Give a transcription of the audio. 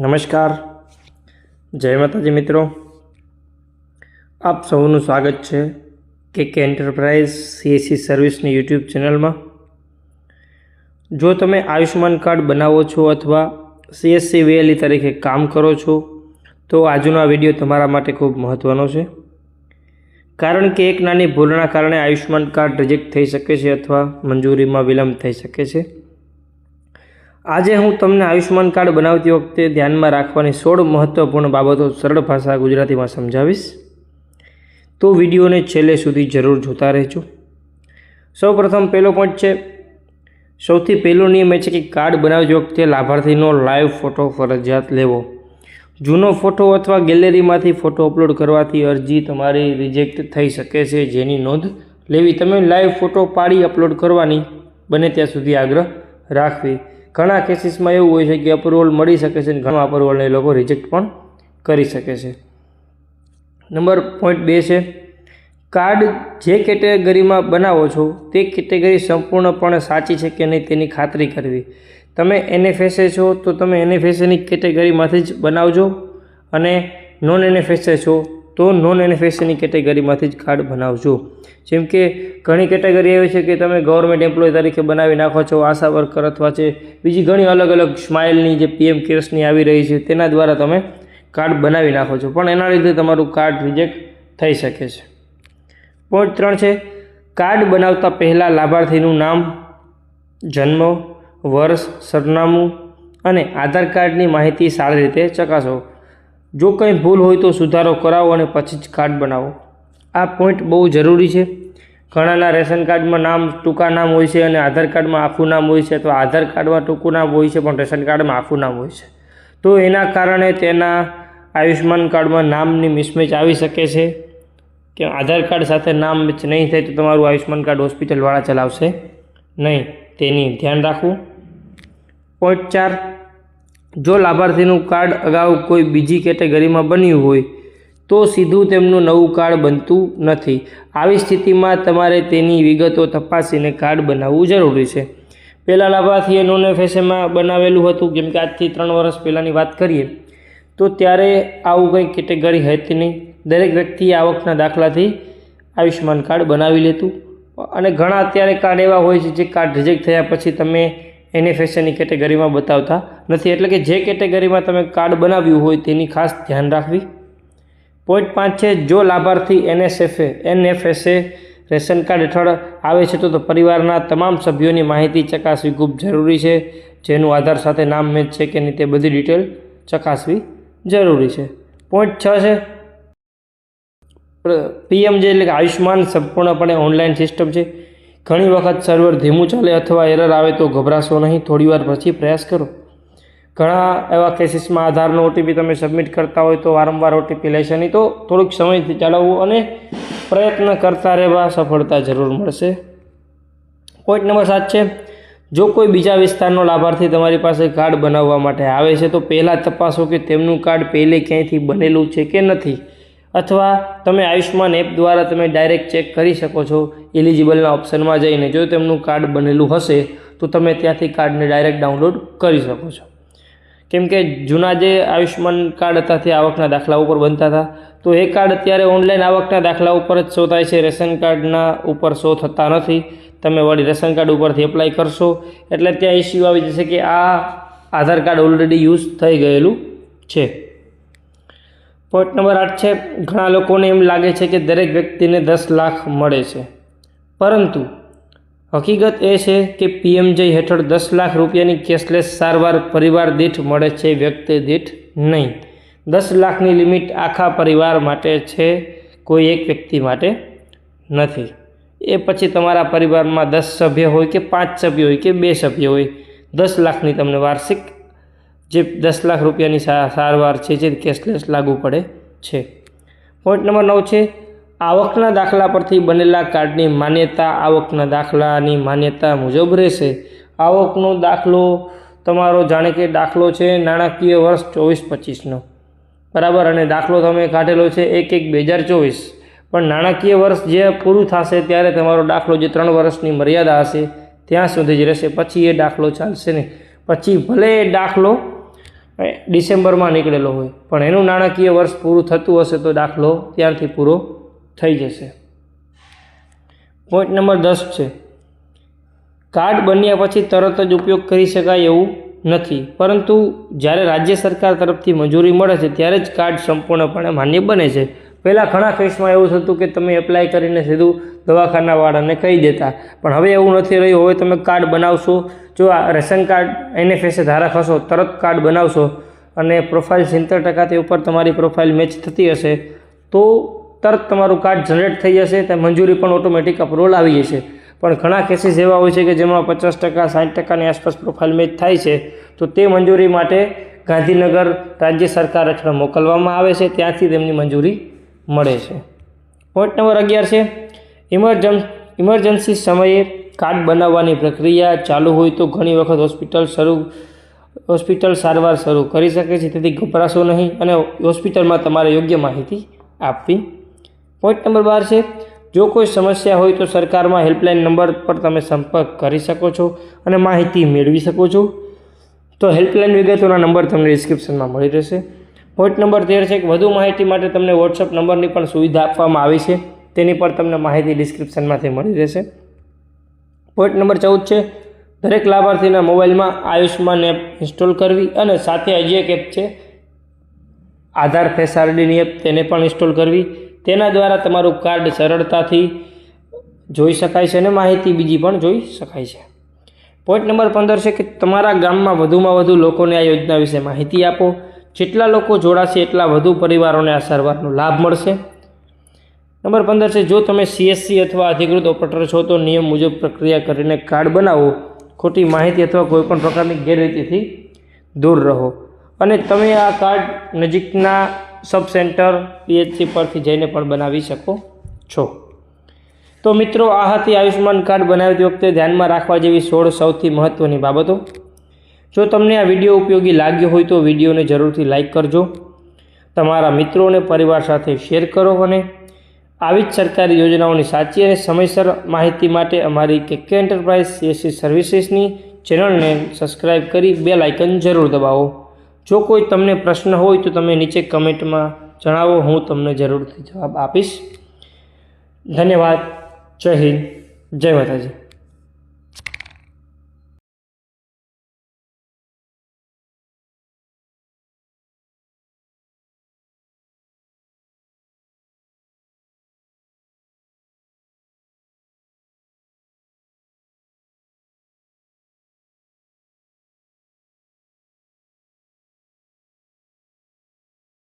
નમસ્કાર, જય માતાજી મિત્રો. આપ સૌનું સ્વાગત છે કે એન્ટરપ્રાઇઝ CSC સર્વિસની યુટ્યુબ ચેનલમાં. જો તમે આયુષ્યમાન કાર્ડ બનાવો છો અથવા CSC VLE તરીકે કામ કરો છો તો આજનો આ વિડીયો તમારા માટે ખૂબ મહત્ત્વનો છે, કારણ કે એક નાની ભૂલના કારણે આયુષ્યમાન કાર્ડ રિજેક્ટ થઈ શકે છે અથવા મંજૂરીમાં વિલંબ થઈ શકે છે. આજે હું તમને આયુષ્યમાન કાર્ડ બનાવતી વખતે ધ્યાનમાં રાખવાની 16 મહત્ત્વપૂર્ણ બાબતો સરળ ભાષા ગુજરાતીમાં સમજાવીશ, તો વિડીયોને છેલ્લે સુધી જરૂર જોતા રહેજો. સૌપ્રથમ પહેલો પોઈન્ટ છે, સૌથી પહેલો નિયમ એ છે કે કાર્ડ બનાવતી વખતે લાભાર્થીનો લાઈવ ફોટો ફરજિયાત લેવો. જૂનો ફોટો અથવા ગેલેરીમાંથી ફોટો અપલોડ કરવાથી અરજી તમારી રિજેક્ટ થઈ શકે છે, જેની નોંધ લેવી. તમે લાઈવ ફોટો પાડી અપલોડ કરવાની બને ત્યાં સુધી આગ્રહ રાખવી. ઘણા કેસીસમાં એવું હોય છે કે અપ્રુવલ મળી શકે છે અને ઘણા અપ્રુવલને એ લોકો રિજેક્ટ પણ કરી શકે છે. પોઈન્ટ 2 છે, કાર્ડ જે કેટેગરીમાં બનાવો છો તે કેટેગરી સંપૂર્ણપણે સાચી છે કે નહીં તેની ખાતરી કરવી. તમે NFSA છો તો તમે NFSAની કેટેગરીમાંથી જ બનાવજો, અને નોન NFSA છો તો નોન NFSAની કેટેગરીમાંથી જ કાર્ડ બનાવજો. જેમ કે ઘણી કેટેગરી એવી છે કે તમે ગવર્મેન્ટ એમ્પ્લોય તરીકે બનાવી નાખો છો, આશા વર્કર અથવા છે બીજી ઘણી અલગ અલગ સ્માઇલની જે PM કેર્સની આવી રહી છે તેના દ્વારા તમે કાર્ડ બનાવી નાખો છો, પણ એના લીધે તમારું કાર્ડ રિજેક્ટ થઈ શકે છે. પોઈન્ટ 3 છે, કાર્ડ બનાવતા પહેલાં લાભાર્થીનું નામ, જન્મ, વર્ષ, સરનામું અને આધાર કાર્ડની માહિતી સારી રીતે ચકાસો. જો કંઈ ભૂલ હોય તો સુધારો કરાવો અને પછી જ કાર્ડ બનાવો. આ પોઈન્ટ બહુ જરૂરી છે. ઘણાના રેશન કાર્ડમાં નામ ટૂંકા નામ હોય છે અને આધાર કાર્ડમાં આખું નામ હોય છે, અથવા આધાર કાર્ડમાં ટૂંકું નામ હોય છે પણ રેશન કાર્ડમાં આખું નામ હોય છે. તો એના કારણે તેના આયુષ્યમાન કાર્ડમાં નામની મિસમેચ આવી શકે છે કે આધાર કાર્ડ સાથે નામ મેચ નહીં થાય તો તમારું આયુષ્યમાન કાર્ડ હોસ્પિટલવાળા ચલાવશે નહીં, તેની ધ્યાન રાખવું. પોઈન્ટ 4, જો લાભાર્થીનું કાર્ડ અગાઉ કોઈ બીજી કેટેગરીમાં બન્યું હોય તો સીધું તેમનું નવું કાર્ડ બનતું નથી. આવી સ્થિતિમાં તમારે તેની વિગતો તપાસીને કાર્ડ બનાવવું જરૂરી છે. પહેલાં લાભાર્થીએ નોન FSAમાં બનાવેલું હતું, જેમ કે આજથી 3 વર્ષ પહેલાંની વાત કરીએ તો ત્યારે આવું કંઈ કેટેગરી હતી નહીં. દરેક વ્યક્તિ આવકના દાખલાથી આયુષ્યમાન કાર્ડ બનાવી લેતું, અને ઘણા અત્યારે કાર્ડ એવા હોય છે જે કાર્ડ રિજેક્ટ થયા પછી તમે NFSAની કેટેગરીમાં બતાવતા નથી. એટલે કે જે કેટેગરીમાં તમે કાર્ડ બનાવ્યું હોય તેની ખાસ ધ્યાન રાખવી. પોઈન્ટ 5 છે, જો લાભાર્થી NFSA રેશન કાર્ડ હેઠળ આવે છે તો પરિવારના તમામ સભ્યોની માહિતી ચકાસવી ખૂબ જરૂરી છે. જેનું આધાર સાથે નામ મેચ છે કે નહીં તે બધી ડિટેલ ચકાસવી જરૂરી છે. પોઈન્ટ 6 છે, PMJ એટલે કે આયુષ્યમાન સંપૂર્ણપણે ઓનલાઈન સિસ્ટમ છે. ઘણી વખત સર્વર ધીમું ચાલે અથવા એરર આવે તો ગભરાશો નહીં, થોડીવાર પછી પ્રયાસ કરો. ઘણા એવા કેસીસમાં આધારનો OTP તમે સબમિટ કરતા હોય તો વારંવાર OTP લેશે નહીં, તો થોડુંક સમયથી ચાલવવું અને પ્રયત્ન કરતા રહેવા સફળતા જરૂર મળશે. પોઈન્ટ નંબર 7 છે, જો કોઈ બીજા વિસ્તારનો લાભાર્થી તમારી પાસે કાર્ડ બનાવવા માટે આવે છે તો પહેલાં તપાસો કે તેમનું કાર્ડ પહેલે ક્યાંયથી બનેલું છે કે નથી, અથવા તમે આયુષ્યમાન એપ દ્વારા તમે ડાયરેક્ટ ચેક કરી શકો છો એલિજિબલના ઓપ્શનમાં જઈને. જો તેમનું કાર્ડ બનેલું હશે તો તમે ત્યાંથી કાર્ડને ડાયરેક્ટ ડાઉનલોડ કરી શકો છો. કેમ કે જૂના જે આયુષ્યમાન કાર્ડ હતા તે આવકના દાખલા ઉપર બનતા હતા, તો એ કાર્ડ અત્યારે ઓનલાઈન આવકના દાખલા ઉપર જ શો થાય છે, રેશન કાર્ડના ઉપર શો થતા નથી. તમે વળી રેશન કાર્ડ ઉપરથી એપ્લાય કરશો એટલે ત્યાં ઇસ્યુ આવી જશે કે આ આધાર કાર્ડ ઓલરેડી યુઝ થઈ ગયેલું છે. પોઈન્ટ નંબર 8 છે, ઘણા લોકોને એમ લાગે છે કે દરેક વ્યક્તિને 10 લાખ મળે છે, પરંતુ હકીકત એ છે કે PMJ હેઠળ 10 લાખ રૂપિયાની કેશલેસ સારવાર પરિવાર દીઠ મળે છે, વ્યક્તિ દીઠ નહીં. 10 લાખની લિમિટ આખા પરિવાર માટે છે, કોઈ એક વ્યક્તિ માટે નથી. એ પછી તમારા પરિવારમાં 10 સભ્ય હોય કે 5 સભ્ય હોય કે 2 સભ્ય હોય, 10 લાખની તમને વાર્ષિક જે 10 લાખ રૂપિયાની સારવાર છે જે કેશલેસ લાગુ પડે છે. પોઈન્ટ નંબર 9 છે, આવકના દાખલા પરથી બનેલા કાર્ડની માન્યતા આવકના દાખલાની માન્યતા મુજબ રહેશે. આવકનો દાખલો તમારો જાણે કે દાખલો છે નાણાકીય વર્ષ 24-25નો, બરાબર, અને દાખલો તમે કાઢેલો છે 1/1/2024, પણ નાણાકીય વર્ષ જે પૂરું થશે ત્યારે તમારો દાખલો જે 3 વર્ષની મર્યાદા હશે ત્યાં સુધી જ રહેશે, પછી એ દાખલો ચાલશે નહીં. પછી ભલે એ દાખલો ડિસેમ્બરમાં નીકળેલો હોય, પણ એનું નાણાકીય વર્ષ પૂરું થતું હશે તો દાખલો ત્યારથી પૂરો થઈ જશે. પોઈન્ટ નંબર 10 છે, કાર્ડ બન્યા પછી તરત જ ઉપયોગ કરી શકાય એવું નથી, પરંતુ જ્યારે રાજ્ય સરકાર તરફથી મંજૂરી મળે છે ત્યારે જ કાર્ડ સંપૂર્ણપણે માન્ય બને છે. પહેલાં ઘણા કેસમાં એવું થતું કે તમે એપ્લાય કરીને સીધું દવાખાનાવાળાને કહી દેતા, પણ હવે એવું નથી રહ્યું. હવે તમે કાર્ડ બનાવશો, જો આ રેશન કાર્ડ NFSA ધારક હશો, તરત કાર્ડ બનાવશો અને પ્રોફાઇલ 70% ઉપર તમારી પ્રોફાઇલ મેચ થતી હશે તો તરત તમારું કાર્ડ જનરેટ થઈ જશે, તે મંજૂરી પણ ઓટોમેટિક અપ્રુવલ આવી જશે. પણ ઘણા કેસીસ એવા હોય છે કે જેમાં 50% 60%ની આસપાસ પ્રોફાઇલ મેચ થાય છે, તો તે મંજૂરી માટે ગાંધીનગર રાજ્ય સરકાર હેઠળ મોકલવામાં આવે છે, ત્યાંથી તેમની મંજૂરી મળે છે. પોઈન્ટ નંબર 11 છે, ઇમરજન્સી સમયે કાર્ડ બનાવવાની પ્રક્રિયા ચાલુ હોય તો ઘણી વખત હોસ્પિટલ સારવાર શરૂ કરી શકે છે, તેથી ગભરાશો નહીં અને હોસ્પિટલમાં તમારે યોગ્ય માહિતી આપવી. પોઈન્ટ નંબર 12 છે, જો કોઈ સમસ્યા હોય તો સરકારમાં હેલ્પલાઇન નંબર પર તમે સંપર્ક કરી શકો છો અને માહિતી મેળવી શકો છો. તો હેલ્પલાઇન વિગતોના નંબર તમને ડિસ્ક્રિપ્શનમાં મળી રહેશે. પોઈન્ટ નંબર 13 છે કે વધુ માહિતી માટે તમને વોટ્સઅપ નંબરની પણ સુવિધા આપવામાં આવી છે, તેની પર તમને માહિતી ડિસ્ક્રિપ્શનમાંથી મળી રહેશે. પોઈન્ટ નંબર 14 છે, દરેક લાભાર્થીના મોબાઈલમાં આયુષ્માન એપ ઇન્સ્ટોલ કરવી અને સાથે હજી એક એપ છે આધાર ફેસ આઈડીની એપ, તેને પણ ઇન્સ્ટોલ કરવી. તેના દ્વારા તમારું કાર્ડ સરળતાથી જોઈ શકાય છે અને માહિતી બીજી પણ જોઈ શકાય છે. પોઈન્ટ નંબર 15 છે કે તમારા ગામમાં વધુમાં વધુ લોકોને આ યોજના વિશે માહિતી આપો. જેટલા લોકો જોડાશે એટલા વધુ પરિવારોને આ સારવારનો લાભ મળશે. નંબર 15 છે, જો તમે CSC અથવા અધિકૃત ઓપરેટર છો તો નિયમ મુજબ પ્રક્રિયા કરીને કાર્ડ બનાવો. ખોટી માહિતી અથવા કોઈપણ પ્રકારની ગેરરીતિથી દૂર રહો અને તમે આ કાર્ડ નજીકના સબ સેન્ટર PHC પરથી જઈને પણ બનાવી શકો છો. તો મિત્રો, આ હતી આયુષ્માન કાર્ડ બનાવતી વખતે ધ્યાનમાં રાખવા જેવી 16 સૌથી મહત્ત્વની બાબતો. જો તમને આ વિડીયો ઉપયોગી લાગ્યો હોય તો વિડીયોને જરૂરથી લાઇક કરજો, તમારા મિત્રો અને પરિવાર સાથે શેર કરો અને આવી જ સરકારી યોજનાઓની સાચી અને સમયસર માહિતી માટે અમારી KK એન્ટરપ્રાઇઝ CSC સર્વિસીસની ચેનલને સબસ્ક્રાઈબ કરી બેલ આઇકન જરૂર દબાવો. જો કોઈ તમને પ્રશ્ન હોય તો તમે નીચે કમેન્ટમાં જણાવો, હું તમને જરૂરથી જવાબ આપીશ. ધન્યવાદ. જય હિન્દ, જય માતાજી.